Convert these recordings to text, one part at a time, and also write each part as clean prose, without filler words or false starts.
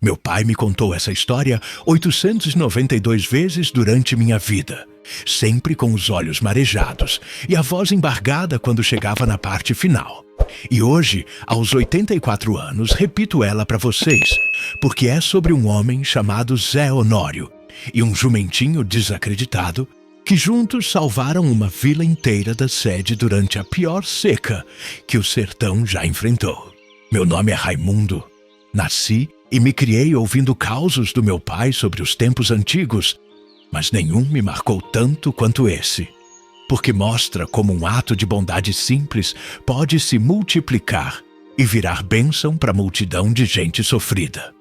Meu pai me contou essa história 892 vezes durante minha vida, sempre com os olhos marejados e a voz embargada quando chegava na parte final. E hoje, aos 84 anos, repito ela para vocês, porque é sobre um homem chamado Zé Honório e um jumentinho desacreditado que juntos salvaram uma vila inteira da sede durante a pior seca que o sertão já enfrentou. Meu nome é Raimundo. Nasci e me criei ouvindo causos do meu pai sobre os tempos antigos, mas nenhum me marcou tanto quanto esse, porque mostra como um ato de bondade simples pode se multiplicar e virar bênção para a multidão de gente sofrida.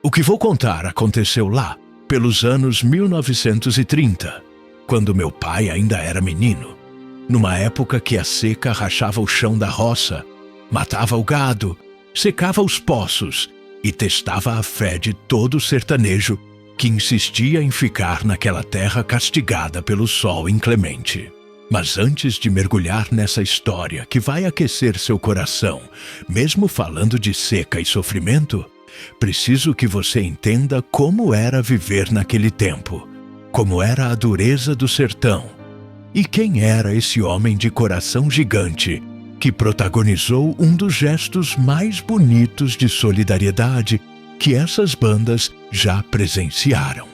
O que vou contar aconteceu lá, pelos anos 1930, quando meu pai ainda era menino, numa época que a seca rachava o chão da roça, matava o gado, secava os poços e testava a fé de todo sertanejo que insistia em ficar naquela terra castigada pelo sol inclemente. Mas antes de mergulhar nessa história que vai aquecer seu coração, mesmo falando de seca e sofrimento, preciso que você entenda como era viver naquele tempo, como era a dureza do sertão e quem era esse homem de coração gigante que protagonizou um dos gestos mais bonitos de solidariedade que essas bandas já presenciaram.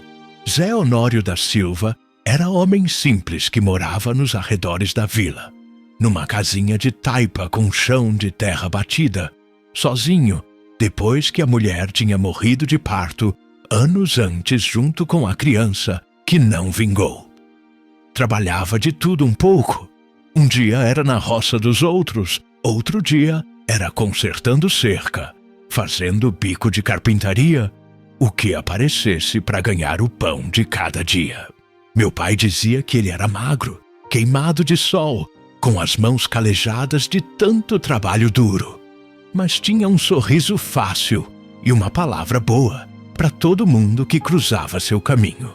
Zé Honório da Silva era homem simples que morava nos arredores da vila, numa casinha de taipa com chão de terra batida, sozinho, depois que a mulher tinha morrido de parto anos antes junto com a criança, que não vingou. Trabalhava de tudo um pouco. Um dia era na roça dos outros, outro dia era consertando cerca, fazendo bico de carpintaria, o que aparecesse para ganhar o pão de cada dia. Meu pai dizia que ele era magro, queimado de sol, com as mãos calejadas de tanto trabalho duro, mas tinha um sorriso fácil e uma palavra boa para todo mundo que cruzava seu caminho.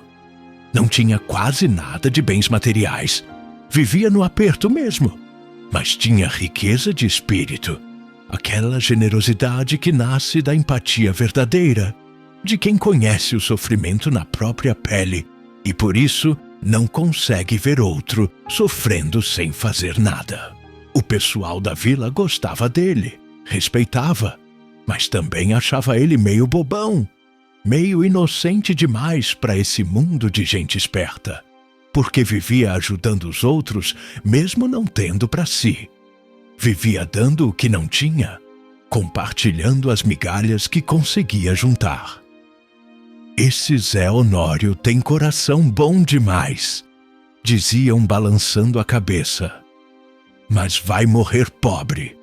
Não tinha quase nada de bens materiais, vivia no aperto mesmo, mas tinha riqueza de espírito, aquela generosidade que nasce da empatia verdadeira, de quem conhece o sofrimento na própria pele e por isso não consegue ver outro sofrendo sem fazer nada. O pessoal da vila gostava dele, respeitava, mas também achava ele meio bobão, meio inocente demais para esse mundo de gente esperta, porque vivia ajudando os outros mesmo não tendo para si. Vivia dando o que não tinha, compartilhando as migalhas que conseguia juntar. Esse Zé Honório tem coração bom demais, diziam balançando a cabeça. Mas vai morrer pobre,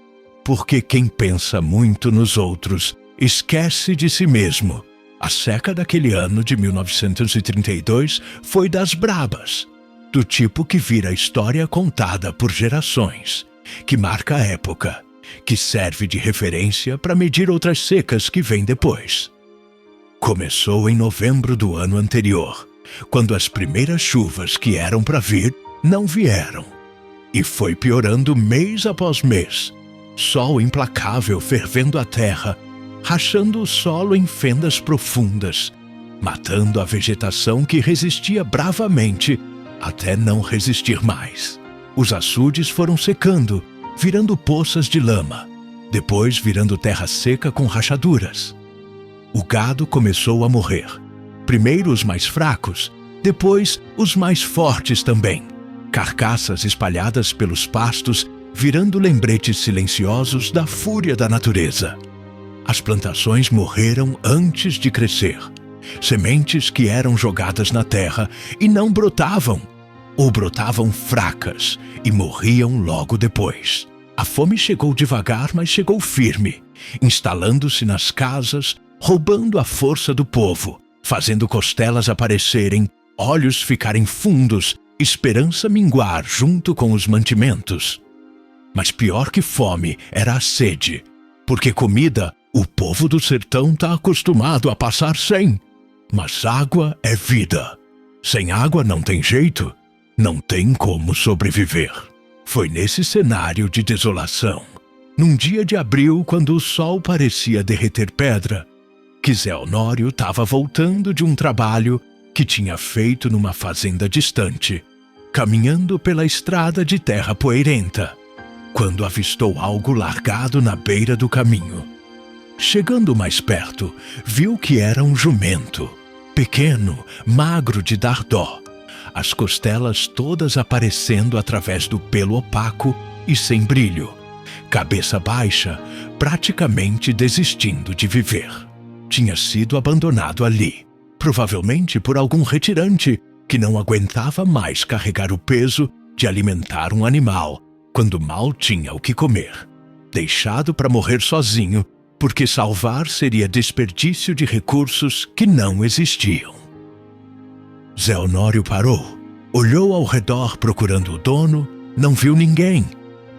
porque quem pensa muito nos outros esquece de si mesmo. A seca daquele ano de 1932 foi das brabas, do tipo que vira história contada por gerações, que marca a época, que serve de referência para medir outras secas que vêm depois. Começou em novembro do ano anterior, quando as primeiras chuvas que eram para vir não vieram, e foi piorando mês após mês, sol implacável fervendo a terra, rachando o solo em fendas profundas, matando a vegetação que resistia bravamente até não resistir mais. Os açudes foram secando, virando poças de lama, depois virando terra seca com rachaduras. O gado começou a morrer, primeiro os mais fracos, depois os mais fortes também, carcaças espalhadas pelos pastos virando lembretes silenciosos da fúria da natureza. As plantações morreram antes de crescer. Sementes que eram jogadas na terra e não brotavam, ou brotavam fracas e morriam logo depois. A fome chegou devagar, mas chegou firme, instalando-se nas casas, roubando a força do povo, fazendo costelas aparecerem, olhos ficarem fundos, esperança minguar junto com os mantimentos. Mas pior que fome era a sede, porque comida o povo do sertão está acostumado a passar sem. Mas água é vida. Sem água não tem jeito, não tem como sobreviver. Foi nesse cenário de desolação, num dia de abril, quando o sol parecia derreter pedra, que Zé Honório estava voltando de um trabalho que tinha feito numa fazenda distante, caminhando pela estrada de terra poeirenta, quando avistou algo largado na beira do caminho. Chegando mais perto, viu que era um jumento, pequeno, magro de dar dó, as costelas todas aparecendo através do pelo opaco e sem brilho, cabeça baixa, praticamente desistindo de viver. Tinha sido abandonado ali, provavelmente por algum retirante que não aguentava mais carregar o peso de alimentar um animal quando mal tinha o que comer. Deixado para morrer sozinho, porque salvar seria desperdício de recursos que não existiam. Zé Honório parou, olhou ao redor procurando o dono, não viu ninguém.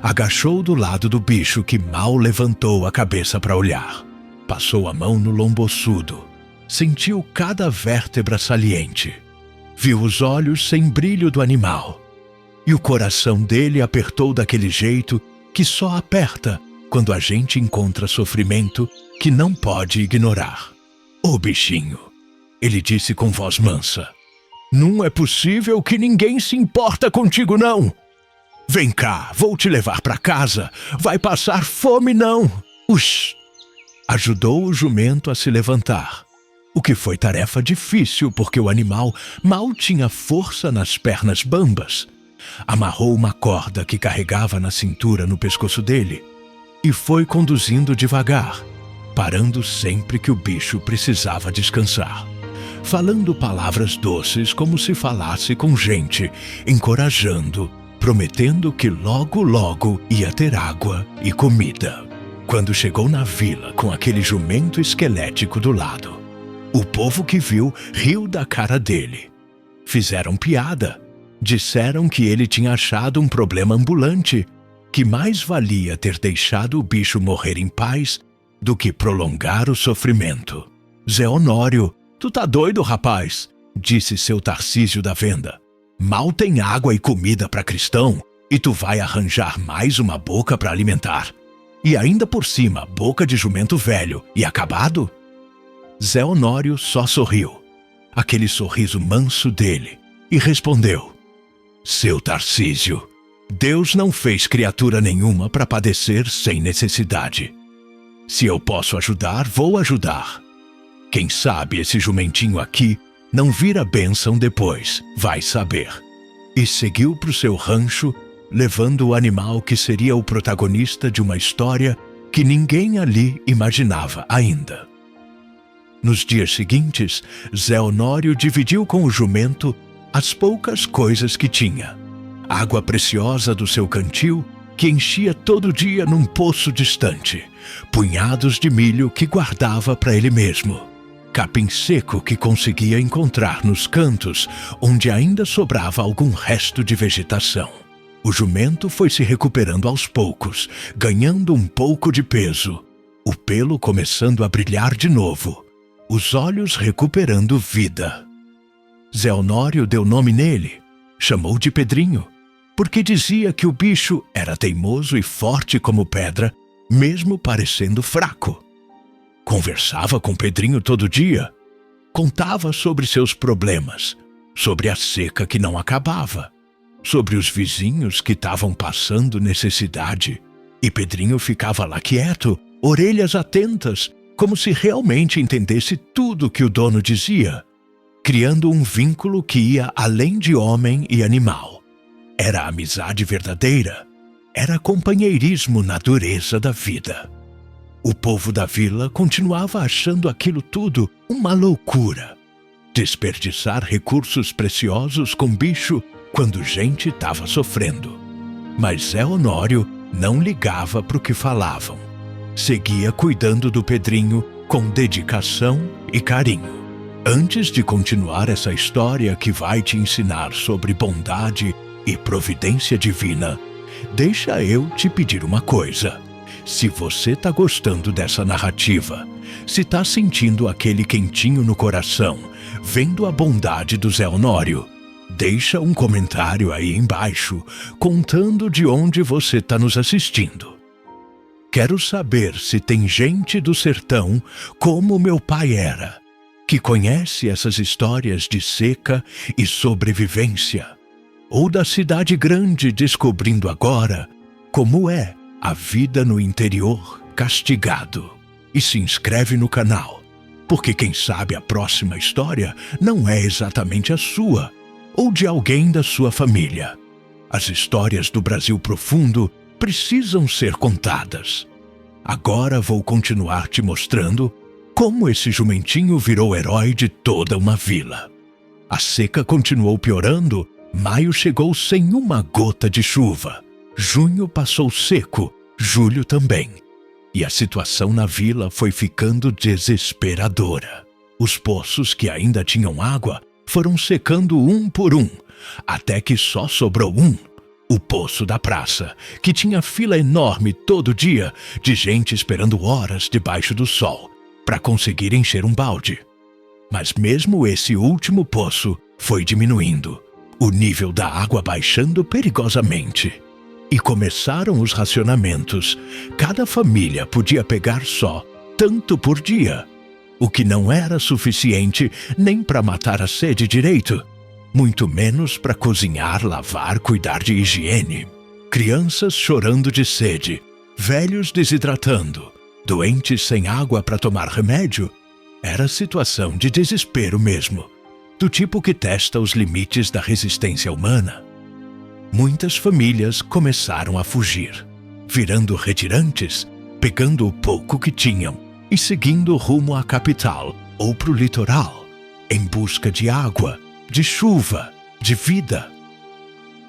Agachou do lado do bicho que mal levantou a cabeça para olhar. Passou a mão no lombo ossudo, sentiu cada vértebra saliente. Viu os olhos sem brilho do animal. E o coração dele apertou daquele jeito que só aperta quando a gente encontra sofrimento que não pode ignorar. Ô bichinho, ele disse com voz mansa, não é possível que ninguém se importa contigo não. Vem cá, vou te levar para casa, vai passar fome não. Ush! Ajudou o jumento a se levantar, o que foi tarefa difícil porque o animal mal tinha força nas pernas bambas. Amarrou uma corda que carregava na cintura no pescoço dele e foi conduzindo devagar, parando sempre que o bicho precisava descansar, falando palavras doces como se falasse com gente, encorajando, prometendo que logo logo ia ter água e comida. Quando chegou na vila com aquele jumento esquelético do lado, o povo que viu riu da cara dele. Fizeram piada. Disseram que ele tinha achado um problema ambulante, que mais valia ter deixado o bicho morrer em paz do que prolongar o sofrimento. Zé Honório, tu tá doido, rapaz? Disse seu Tarcísio da venda. Mal tem água e comida para cristão e tu vai arranjar mais uma boca para alimentar. E ainda por cima, boca de jumento velho e acabado? Zé Honório só sorriu, aquele sorriso manso dele, e respondeu: seu Tarcísio, Deus não fez criatura nenhuma para padecer sem necessidade. Se eu posso ajudar, vou ajudar. Quem sabe esse jumentinho aqui não vira bênção depois, vai saber. E seguiu para o seu rancho, levando o animal que seria o protagonista de uma história que ninguém ali imaginava ainda. Nos dias seguintes, Zé Honório dividiu com o jumento as poucas coisas que tinha. Água preciosa do seu cantil, que enchia todo dia num poço distante. Punhados de milho que guardava para ele mesmo. Capim seco que conseguia encontrar nos cantos, onde ainda sobrava algum resto de vegetação. O jumento foi se recuperando aos poucos, ganhando um pouco de peso. O pelo começando a brilhar de novo. Os olhos recuperando vida. Zé Honório deu nome nele, chamou de Pedrinho, porque dizia que o bicho era teimoso e forte como pedra, mesmo parecendo fraco. Conversava com Pedrinho todo dia, contava sobre seus problemas, sobre a seca que não acabava, sobre os vizinhos que estavam passando necessidade, e Pedrinho ficava lá quieto, orelhas atentas, como se realmente entendesse tudo que o dono dizia, criando um vínculo que ia além de homem e animal. Era amizade verdadeira, era companheirismo na dureza da vida. O povo da vila continuava achando aquilo tudo uma loucura. Desperdiçar recursos preciosos com bicho quando gente estava sofrendo. Mas Zé Honório não ligava para o que falavam. Seguia cuidando do Pedrinho com dedicação e carinho. Antes de continuar essa história que vai te ensinar sobre bondade e providência divina, deixa eu te pedir uma coisa. Se você tá gostando dessa narrativa, se tá sentindo aquele quentinho no coração, vendo a bondade do Zé Honório, deixa um comentário aí embaixo, contando de onde você tá nos assistindo. Quero saber se tem gente do sertão como meu pai era, que conhece essas histórias de seca e sobrevivência, ou da cidade grande descobrindo agora como é a vida no interior castigado. E se inscreve no canal, porque quem sabe a próxima história não é exatamente a sua, ou de alguém da sua família. As histórias do Brasil profundo precisam ser contadas. Agora vou continuar te mostrando como esse jumentinho virou herói de toda uma vila. A seca continuou piorando, maio chegou sem uma gota de chuva. Junho passou seco, julho também. E a situação na vila foi ficando desesperadora. Os poços que ainda tinham água foram secando um por um, até que só sobrou um. O poço da praça, que tinha fila enorme todo dia de gente esperando horas debaixo do sol para conseguir encher um balde. Mas mesmo esse último poço foi diminuindo, o nível da água baixando perigosamente. E começaram os racionamentos. Cada família podia pegar só tanto por dia, o que não era suficiente nem para matar a sede direito, muito menos para cozinhar, lavar, cuidar de higiene. Crianças chorando de sede, velhos desidratando, doentes sem água para tomar remédio. Era situação de desespero mesmo, do tipo que testa os limites da resistência humana. Muitas famílias começaram a fugir, virando retirantes, pegando o pouco que tinham e seguindo rumo à capital ou para o litoral, em busca de água, de chuva, de vida.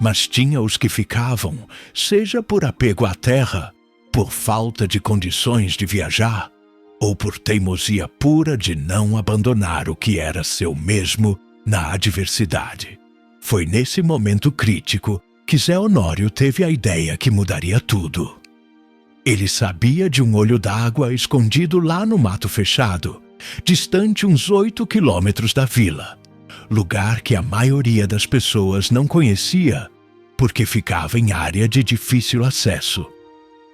Mas tinha os que ficavam, seja por apego à terra, por falta de condições de viajar, ou por teimosia pura de não abandonar o que era seu mesmo na adversidade. Foi nesse momento crítico que Zé Honório teve a ideia que mudaria tudo. Ele sabia de um olho d'água escondido lá no mato fechado, distante uns 8 quilômetros da vila, lugar que a maioria das pessoas não conhecia, porque ficava em área de difícil acesso,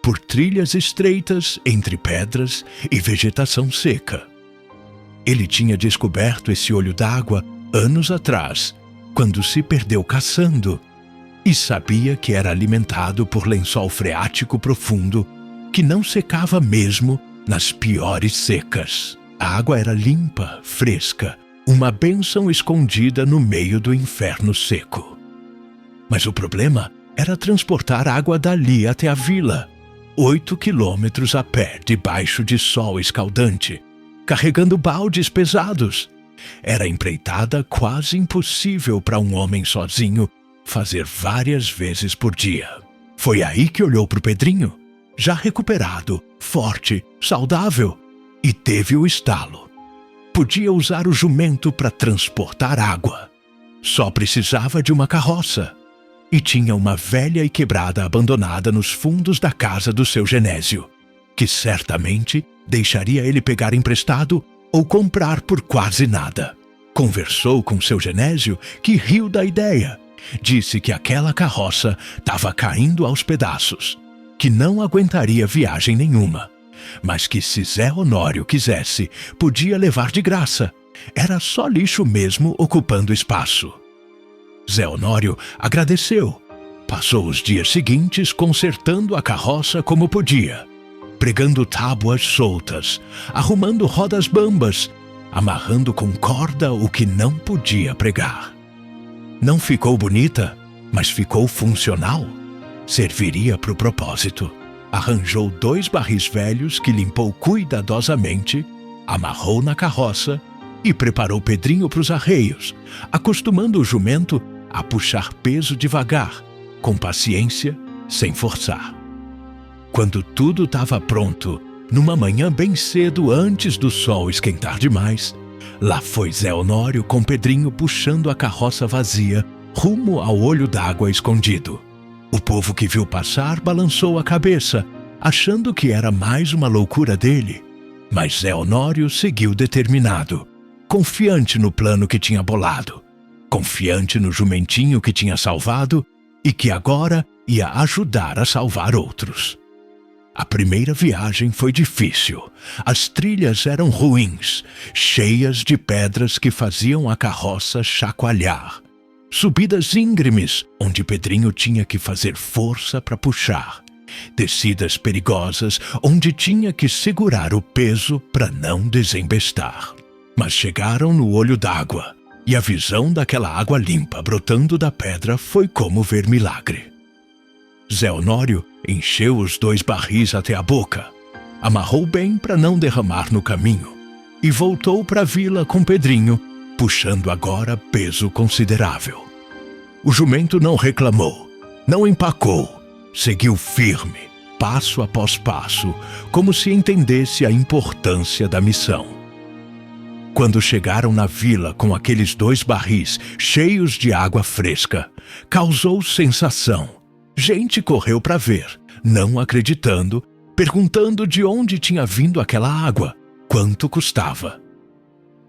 por trilhas estreitas entre pedras e vegetação seca. Ele tinha descoberto esse olho d'água anos atrás, quando se perdeu caçando, e sabia que era alimentado por lençol freático profundo que não secava mesmo nas piores secas. A água era limpa, fresca, uma bênção escondida no meio do inferno seco. Mas o problema era transportar água dali até a vila, 8 quilômetros a pé, debaixo de sol escaldante, carregando baldes pesados. Era empreitada quase impossível para um homem sozinho fazer várias vezes por dia. Foi aí que olhou para o Pedrinho, já recuperado, forte, saudável, e teve o estalo. Podia usar o jumento para transportar água. Só precisava de uma carroça. E tinha uma velha e quebrada abandonada nos fundos da casa do seu Genésio, que certamente deixaria ele pegar emprestado ou comprar por quase nada. Conversou com seu Genésio, que riu da ideia. Disse que aquela carroça estava caindo aos pedaços, que não aguentaria viagem nenhuma, mas que se Zé Honório quisesse, podia levar de graça. Era só lixo mesmo ocupando espaço. Zé Honório agradeceu. Passou os dias seguintes consertando a carroça como podia, pregando tábuas soltas, arrumando rodas bambas, amarrando com corda o que não podia pregar. Não ficou bonita, mas ficou funcional. Serviria para o propósito. Arranjou 2 barris velhos que limpou cuidadosamente, amarrou na carroça e preparou Pedrinho para os arreios, acostumando o jumento a puxar peso devagar, com paciência, sem forçar. Quando tudo estava pronto, numa manhã bem cedo antes do sol esquentar demais, lá foi Zé Honório com Pedrinho puxando a carroça vazia rumo ao olho d'água escondido. O povo que viu passar balançou a cabeça, achando que era mais uma loucura dele. Mas Zé Honório seguiu determinado, confiante no plano que tinha bolado, confiante no jumentinho que tinha salvado e que agora ia ajudar a salvar outros. A primeira viagem foi difícil. As trilhas eram ruins, cheias de pedras que faziam a carroça chacoalhar. Subidas íngremes, onde Pedrinho tinha que fazer força para puxar. Descidas perigosas, onde tinha que segurar o peso para não desembestar. Mas chegaram no olho d'água, e a visão daquela água limpa brotando da pedra foi como ver milagre. Zé Honório encheu os 2 barris até a boca, amarrou bem para não derramar no caminho e voltou para a vila com Pedrinho, puxando agora peso considerável. O jumento não reclamou, não empacou, seguiu firme, passo após passo, como se entendesse a importância da missão. Quando chegaram na vila com aqueles 2 barris cheios de água fresca, causou sensação. Gente correu para ver, não acreditando, perguntando de onde tinha vindo aquela água, quanto custava.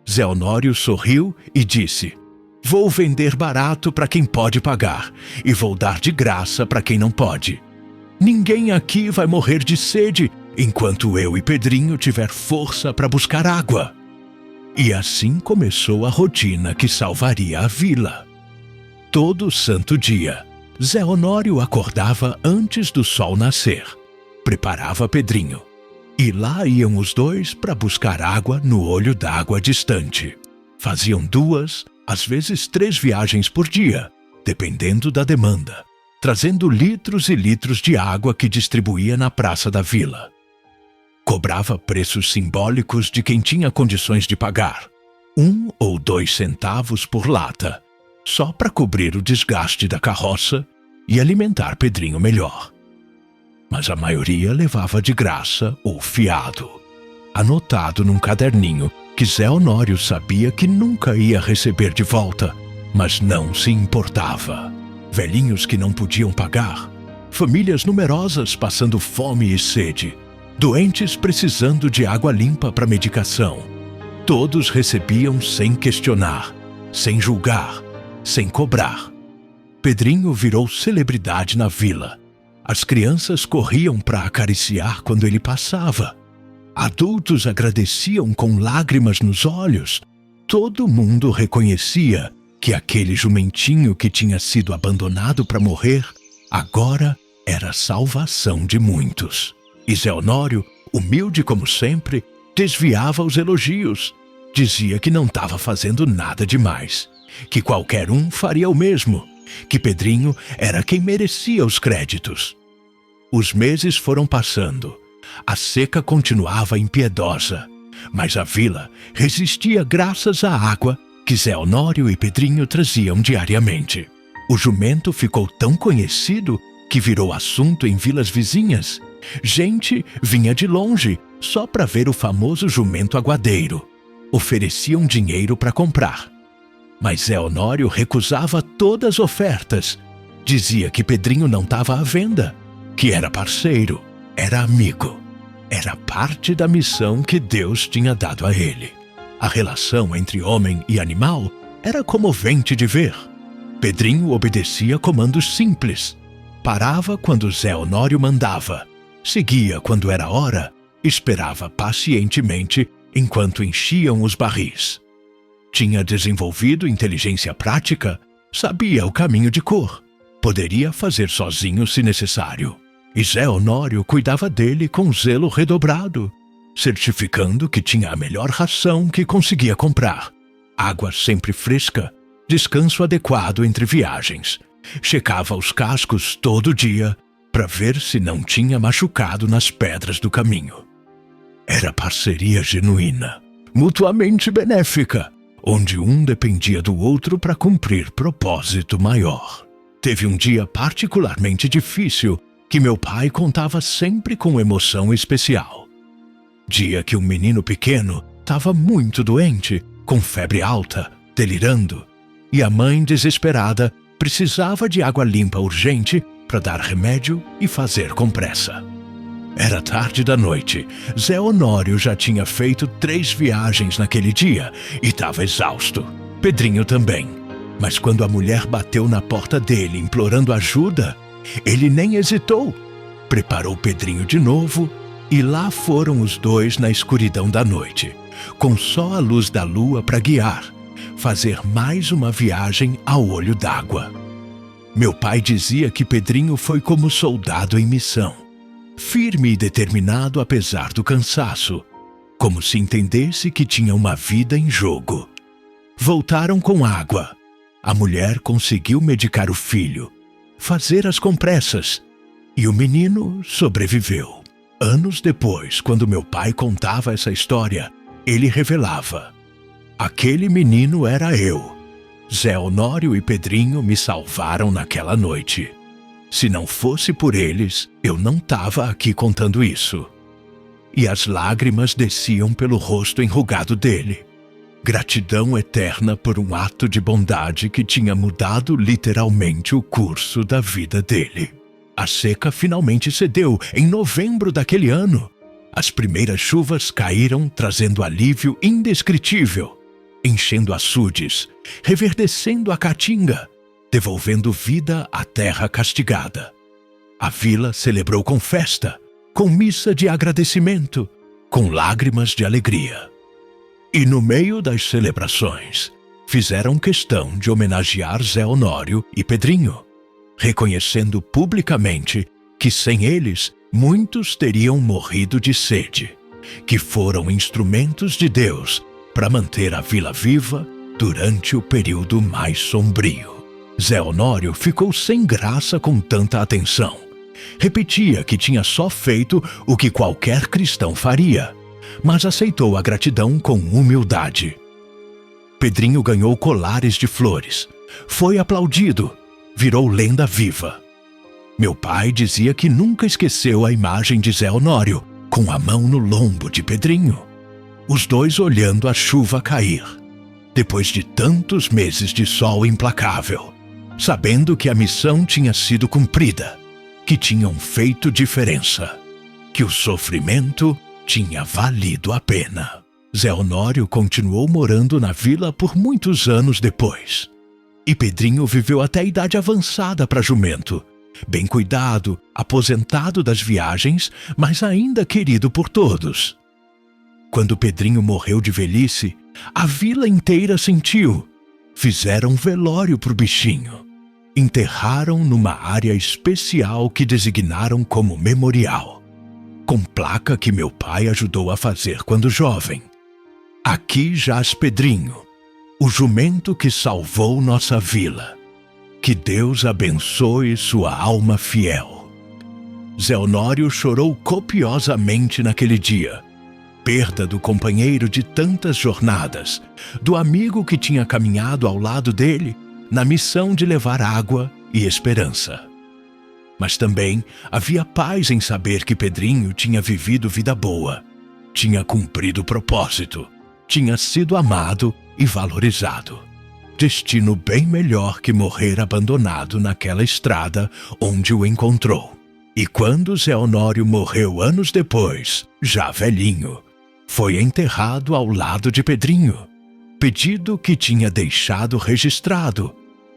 Zé Honório sorriu e disse: "Vou vender barato para quem pode pagar e vou dar de graça para quem não pode. Ninguém aqui vai morrer de sede enquanto eu e Pedrinho tiver força para buscar água." E assim começou a rotina que salvaria a vila. Todo santo dia, Zé Honório acordava antes do sol nascer, preparava Pedrinho, e lá iam os 2 para buscar água no olho d'água distante. Faziam 2, às vezes 3 viagens por dia, dependendo da demanda, trazendo litros e litros de água que distribuía na praça da vila. Cobrava preços simbólicos de quem tinha condições de pagar, 1 ou 2 centavos por lata, só para cobrir o desgaste da carroça e alimentar Pedrinho melhor. Mas a maioria levava de graça ou fiado, anotado num caderninho que Zé Honório sabia que nunca ia receber de volta, mas não se importava. Velhinhos que não podiam pagar, famílias numerosas passando fome e sede, doentes precisando de água limpa para medicação. Todos recebiam sem questionar, sem julgar, sem cobrar. Pedrinho virou celebridade na vila. As crianças corriam para acariciar quando ele passava. Adultos agradeciam com lágrimas nos olhos. Todo mundo reconhecia que aquele jumentinho que tinha sido abandonado para morrer, agora era a salvação de muitos. E Zé Honório, humilde como sempre, desviava os elogios. Dizia que não estava fazendo nada demais, que qualquer um faria o mesmo, que Pedrinho era quem merecia os créditos. Os meses foram passando. A seca continuava impiedosa, mas a vila resistia graças à água que Zé Honório e Pedrinho traziam diariamente. O jumento ficou tão conhecido que virou assunto em vilas vizinhas. Gente vinha de longe só para ver o famoso jumento aguadeiro. Ofereciam dinheiro para comprar. Mas Zé Honório recusava todas as ofertas. Dizia que Pedrinho não estava à venda, que era parceiro, era amigo. Era parte da missão que Deus tinha dado a ele. A relação entre homem e animal era comovente de ver. Pedrinho obedecia comandos simples. Parava quando Zé Honório mandava. Seguia quando era hora. Esperava pacientemente enquanto enchiam os barris. Tinha desenvolvido inteligência prática, sabia o caminho de cor, poderia fazer sozinho se necessário. E Zé Honório cuidava dele com zelo redobrado, certificando que tinha a melhor ração que conseguia comprar, água sempre fresca, descanso adequado entre viagens. Checava os cascos todo dia para ver se não tinha machucado nas pedras do caminho. Era parceria genuína, mutuamente benéfica, onde um dependia do outro para cumprir propósito maior. Teve um dia particularmente difícil que meu pai contava sempre com emoção especial. Dia que um menino pequeno estava muito doente, com febre alta, delirando, e a mãe, desesperada, precisava de água limpa urgente para dar remédio e fazer com pressa. Era tarde da noite. Zé Honório já tinha feito 3 viagens naquele dia e estava exausto. Pedrinho também. Mas quando a mulher bateu na porta dele implorando ajuda, ele nem hesitou. Preparou Pedrinho de novo e lá foram os dois na escuridão da noite, com só a luz da lua para guiar, fazer mais uma viagem ao olho d'água. Meu pai dizia que Pedrinho foi como soldado em missão, firme e determinado apesar do cansaço, como se entendesse que tinha uma vida em jogo. Voltaram com água. A mulher conseguiu medicar o filho, fazer as compressas, e o menino sobreviveu. Anos depois, quando meu pai contava essa história, ele revelava: aquele menino era eu. Zé Honório e Pedrinho me salvaram naquela noite. Se não fosse por eles, eu não estava aqui contando isso. E as lágrimas desciam pelo rosto enrugado dele. Gratidão eterna por um ato de bondade que tinha mudado literalmente o curso da vida dele. A seca finalmente cedeu em novembro daquele ano. As primeiras chuvas caíram trazendo alívio indescritível, enchendo açudes, reverdecendo a caatinga, devolvendo vida à terra castigada. A vila celebrou com festa, com missa de agradecimento, com lágrimas de alegria. E no meio das celebrações, fizeram questão de homenagear Zé Honório e Pedrinho, reconhecendo publicamente que sem eles muitos teriam morrido de sede, que foram instrumentos de Deus para manter a vila viva durante o período mais sombrio. Zé Honório ficou sem graça com tanta atenção. Repetia que tinha só feito o que qualquer cristão faria, mas aceitou a gratidão com humildade. Pedrinho ganhou colares de flores, foi aplaudido, virou lenda viva. Meu pai dizia que nunca esqueceu a imagem de Zé Honório, com a mão no lombo de Pedrinho, os dois olhando a chuva cair, depois de tantos meses de sol implacável, sabendo que a missão tinha sido cumprida, que tinham feito diferença, que o sofrimento tinha valido a pena. Zé Honório continuou morando na vila por muitos anos depois. E Pedrinho viveu até a idade avançada para jumento, bem cuidado, aposentado das viagens, mas ainda querido por todos. Quando Pedrinho morreu de velhice, a vila inteira sentiu. Fizeram velório pro bichinho. Enterraram numa área especial que designaram como memorial, com placa que meu pai ajudou a fazer quando jovem. Aqui jaz Pedrinho, o jumento que salvou nossa vila. Que Deus abençoe sua alma fiel. Zé Honório chorou copiosamente naquele dia. Perda do companheiro de tantas jornadas, do amigo que tinha caminhado ao lado dele na missão de levar água e esperança. Mas também havia paz em saber que Pedrinho tinha vivido vida boa, tinha cumprido o propósito, tinha sido amado e valorizado. Destino bem melhor que morrer abandonado naquela estrada onde o encontrou. E quando Zé Honório morreu anos depois, já velhinho, foi enterrado ao lado de Pedrinho, pedido que tinha deixado registrado,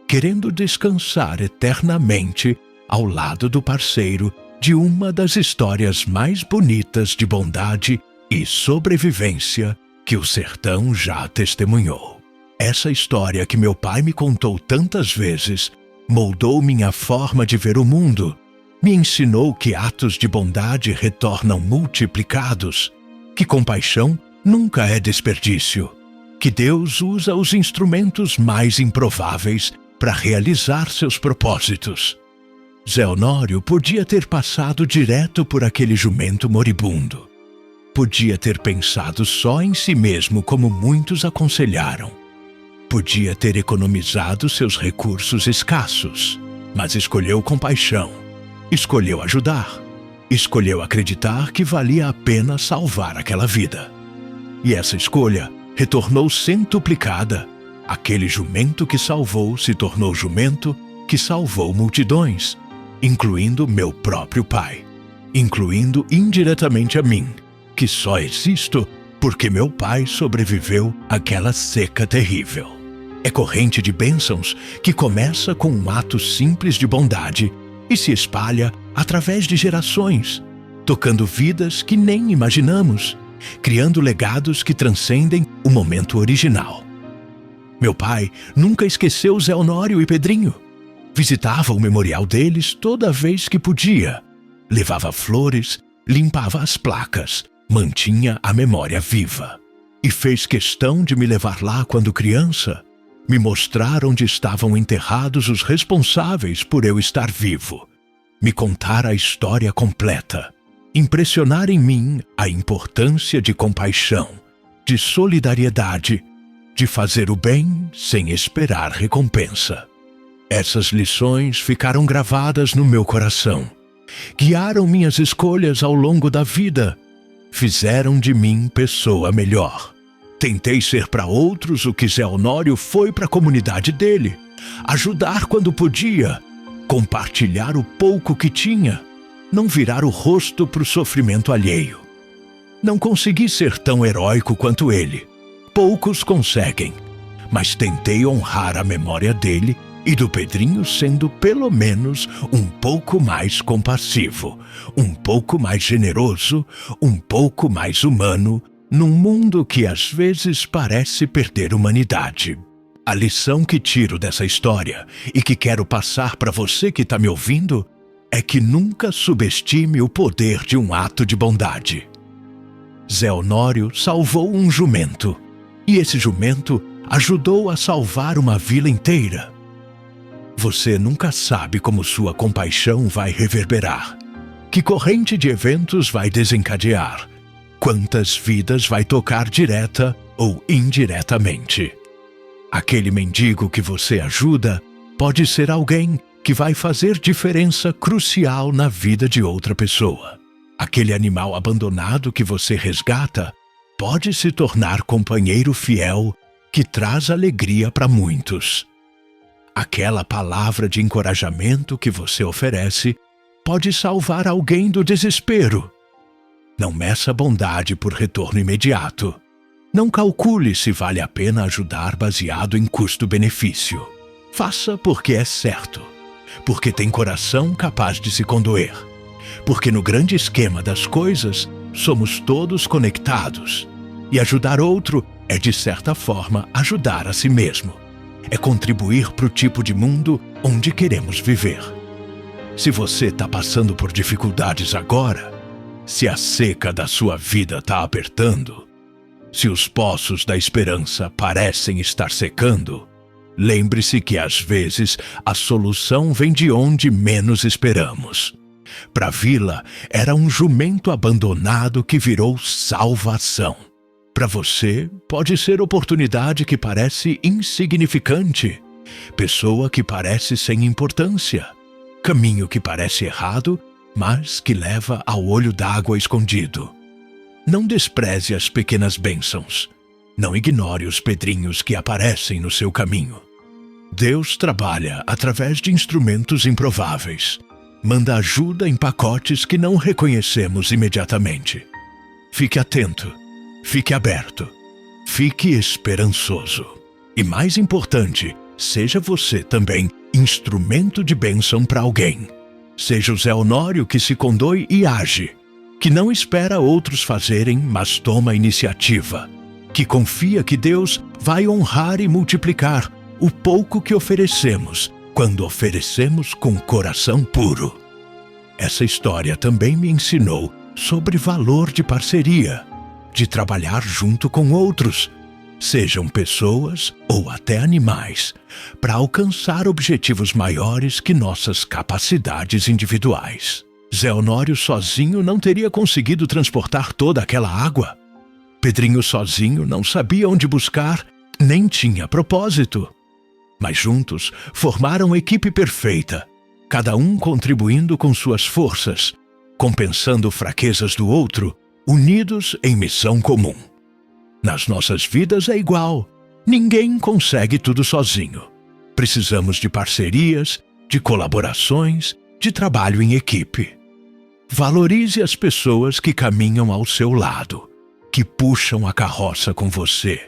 querendo descansar eternamente ao lado do parceiro de uma das histórias mais bonitas de bondade e sobrevivência que o sertão já testemunhou. Essa história que meu pai me contou tantas vezes moldou minha forma de ver o mundo, me ensinou que atos de bondade retornam multiplicados, que compaixão nunca é desperdício, que Deus usa os instrumentos mais improváveis para realizar seus propósitos. Zé Honório podia ter passado direto por aquele jumento moribundo. Podia ter pensado só em si mesmo como muitos aconselharam. Podia ter economizado seus recursos escassos, mas escolheu compaixão, escolheu ajudar, escolheu acreditar que valia a pena salvar aquela vida. E essa escolha retornou centuplicada. Aquele jumento que salvou se tornou jumento que salvou multidões, incluindo meu próprio pai, incluindo indiretamente a mim, que só existo porque meu pai sobreviveu àquela seca terrível. É corrente de bênçãos que começa com um ato simples de bondade e se espalha através de gerações, tocando vidas que nem imaginamos, criando legados que transcendem o momento original. Meu pai nunca esqueceu Zé Honório e Pedrinho. Visitava o memorial deles toda vez que podia. Levava flores, limpava as placas, mantinha a memória viva. E fez questão de me levar lá quando criança, me mostrar onde estavam enterrados os responsáveis por eu estar vivo, me contar a história completa, impressionar em mim a importância de compaixão, de solidariedade, de fazer o bem sem esperar recompensa. Essas lições ficaram gravadas no meu coração, guiaram minhas escolhas ao longo da vida, fizeram de mim pessoa melhor. Tentei ser para outros o que Zé Honório foi para a comunidade dele, ajudar quando podia, compartilhar o pouco que tinha, não virar o rosto para o sofrimento alheio. Não consegui ser tão heróico quanto ele. Poucos conseguem, mas tentei honrar a memória dele e do Pedrinho sendo pelo menos um pouco mais compassivo, um pouco mais generoso, um pouco mais humano, num mundo que às vezes parece perder humanidade. A lição que tiro dessa história e que quero passar para você que está me ouvindo é que nunca subestime o poder de um ato de bondade. Zé Honório salvou um jumento, e esse jumento ajudou a salvar uma vila inteira. Você nunca sabe como sua compaixão vai reverberar, que corrente de eventos vai desencadear, quantas vidas vai tocar direta ou indiretamente. Aquele mendigo que você ajuda pode ser alguém que vai fazer diferença crucial na vida de outra pessoa. Aquele animal abandonado que você resgata pode se tornar companheiro fiel que traz alegria para muitos. Aquela palavra de encorajamento que você oferece pode salvar alguém do desespero. Não meça bondade por retorno imediato. Não calcule se vale a pena ajudar baseado em custo-benefício. Faça porque é certo, porque tem coração capaz de se condoer, porque no grande esquema das coisas somos todos conectados, e ajudar outro é de certa forma ajudar a si mesmo. É contribuir para o tipo de mundo onde queremos viver. Se você está passando por dificuldades agora, se a seca da sua vida está apertando, se os poços da esperança parecem estar secando, lembre-se que às vezes a solução vem de onde menos esperamos. Para a vila era um jumento abandonado que virou salvação. Para você pode ser oportunidade que parece insignificante, pessoa que parece sem importância, caminho que parece errado, mas que leva ao olho d'água escondido. Não despreze as pequenas bênçãos. Não ignore os pedrinhos que aparecem no seu caminho. Deus trabalha através de instrumentos improváveis. Manda ajuda em pacotes que não reconhecemos imediatamente. Fique atento, fique aberto, fique esperançoso. E mais importante, seja você também instrumento de bênção para alguém. Seja o Zé Honório que se condói e age, que não espera outros fazerem, mas toma iniciativa, que confia que Deus vai honrar e multiplicar o pouco que oferecemos, quando oferecemos com coração puro. Essa história também me ensinou sobre valor de parceria, de trabalhar junto com outros, sejam pessoas ou até animais, para alcançar objetivos maiores que nossas capacidades individuais. Zé Honório sozinho não teria conseguido transportar toda aquela água. Pedrinho sozinho não sabia onde buscar, nem tinha propósito. Mas juntos formaram equipe perfeita, cada um contribuindo com suas forças, compensando fraquezas do outro, unidos em missão comum. Nas nossas vidas é igual. Ninguém consegue tudo sozinho. Precisamos de parcerias, de colaborações, de trabalho em equipe. Valorize as pessoas que caminham ao seu lado, que puxam a carroça com você,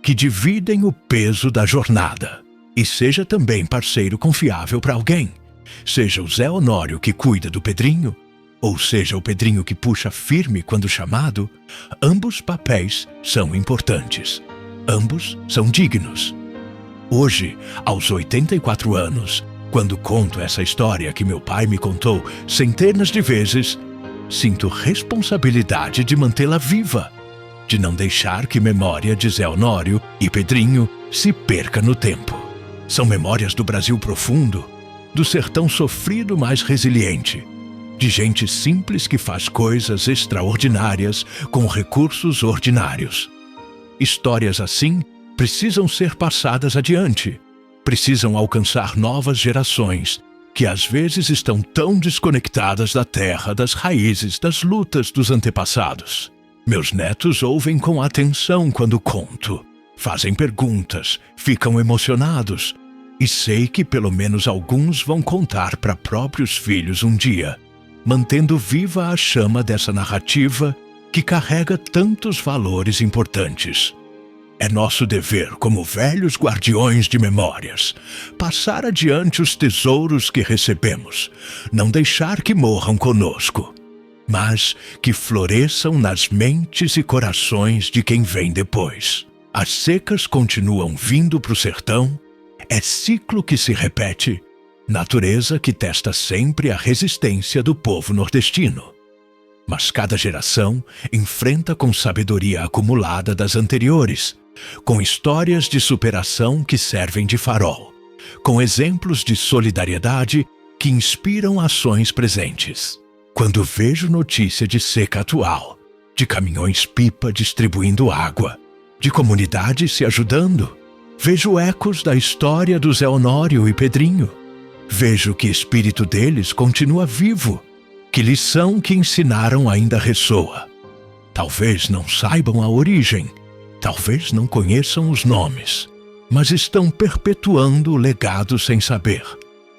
que dividem o peso da jornada. E seja também parceiro confiável para alguém, Seja o Zé Honório que cuida do Pedrinho, ou seja o Pedrinho que puxa firme quando chamado, ambos papéis são importantes. Ambos são dignos. Hoje, aos 84 anos, quando conto essa história que meu pai me contou centenas de vezes, sinto responsabilidade de mantê-la viva, de não deixar que memória de Zé Honório e Pedrinho se perca no tempo. São memórias do Brasil profundo, do sertão sofrido mas resiliente, de gente simples que faz coisas extraordinárias com recursos ordinários. Histórias assim precisam ser passadas adiante, precisam alcançar novas gerações, que às vezes estão tão desconectadas da terra, das raízes, das lutas dos antepassados. Meus netos ouvem com atenção quando conto, fazem perguntas, ficam emocionados, e sei que pelo menos alguns vão contar para próprios filhos um dia, mantendo viva a chama dessa narrativa que carrega tantos valores importantes. É nosso dever, como velhos guardiões de memórias, passar adiante os tesouros que recebemos, não deixar que morram conosco, mas que floresçam nas mentes e corações de quem vem depois. As secas continuam vindo para o sertão, é ciclo que se repete, natureza que testa sempre a resistência do povo nordestino. Mas cada geração enfrenta com sabedoria acumulada das anteriores, com histórias de superação que servem de farol, com exemplos de solidariedade que inspiram ações presentes. Quando vejo notícia de seca atual, de caminhões-pipa distribuindo água, de comunidades se ajudando, vejo ecos da história do Zé Honório e Pedrinho. Vejo que o espírito deles continua vivo, que lição que ensinaram ainda ressoa. Talvez não saibam a origem, talvez não conheçam os nomes, mas estão perpetuando o legado sem saber,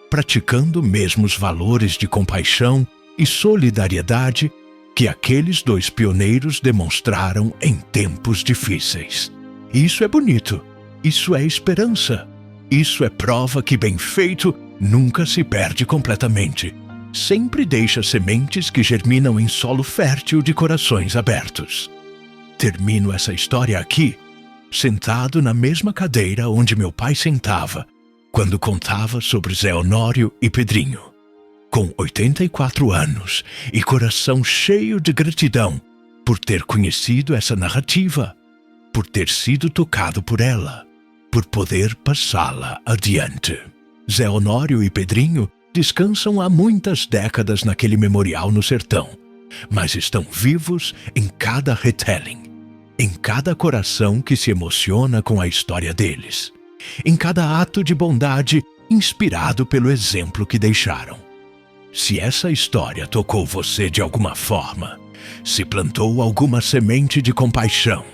praticando mesmo os valores de compaixão e solidariedade que aqueles dois pioneiros demonstraram em tempos difíceis. Isso é bonito, isso é esperança, isso é prova que bem feito nunca se perde completamente. Sempre deixa sementes que germinam em solo fértil de corações abertos. Termino essa história aqui, sentado na mesma cadeira onde meu pai sentava, quando contava sobre Zé Honório e Pedrinho. Com 84 anos e coração cheio de gratidão por ter conhecido essa narrativa, por ter sido tocado por ela, por poder passá-la adiante. Zé Honório e Pedrinho descansam há muitas décadas naquele memorial no sertão, mas estão vivos em cada retelling, em cada coração que se emociona com a história deles, em cada ato de bondade inspirado pelo exemplo que deixaram. Se essa história tocou você de alguma forma, se plantou alguma semente de compaixão,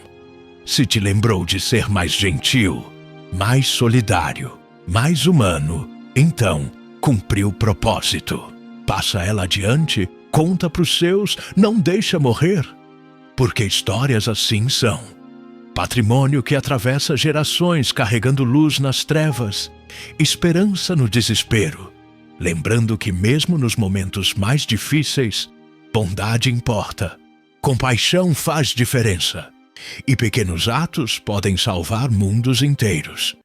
se te lembrou de ser mais gentil, mais solidário, mais humano, então cumpriu o propósito. Passa ela adiante, conta pros seus, não deixa morrer. Porque histórias assim são patrimônio que atravessa gerações carregando luz nas trevas, esperança no desespero, lembrando que mesmo nos momentos mais difíceis, bondade importa, compaixão faz diferença, e pequenos atos podem salvar mundos inteiros.